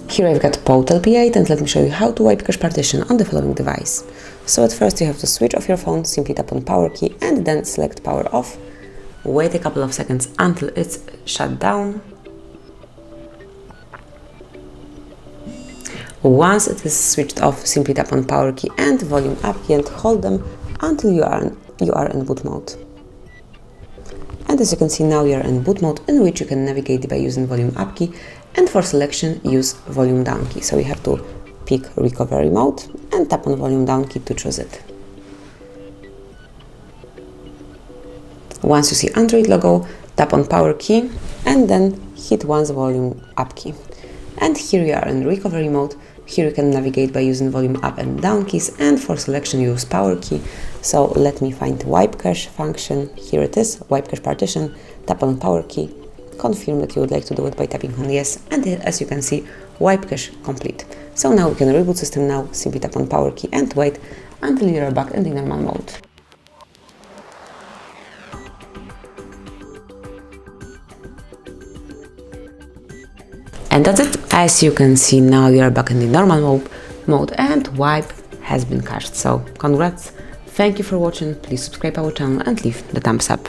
Here I've got Poptel P8 and let me show you how to wipe cache partition on the following device. So at first you have to switch off your phone, simply tap on power key and then select power off. Wait a couple of seconds until it's shut down. Once it is switched off, simply tap on power key and volume up key and hold them until you are in boot mode. And as you can see, now you are in boot mode, in which you can navigate by using volume up key, and for selection use volume down key. So you have to pick recovery mode and tap on volume down key to choose it. Once you see Android logo, tap on power key and then hit once volume up key. And here you are in recovery mode. Here you can navigate by using volume up and down keys, and for selection use power key. So let me find wipe cache function. Here it is, wipe cache partition. Tap on power key, confirm that you would like to do it by tapping on yes, and as you can see, wipe cache complete. So now we can reboot system now, simply tap on power key and wait until you are back in the normal mode. And that's it. As you can see, now you are back in the normal mode and wipe has been cached. So congrats, thank you for watching, please subscribe our channel and leave the thumbs up.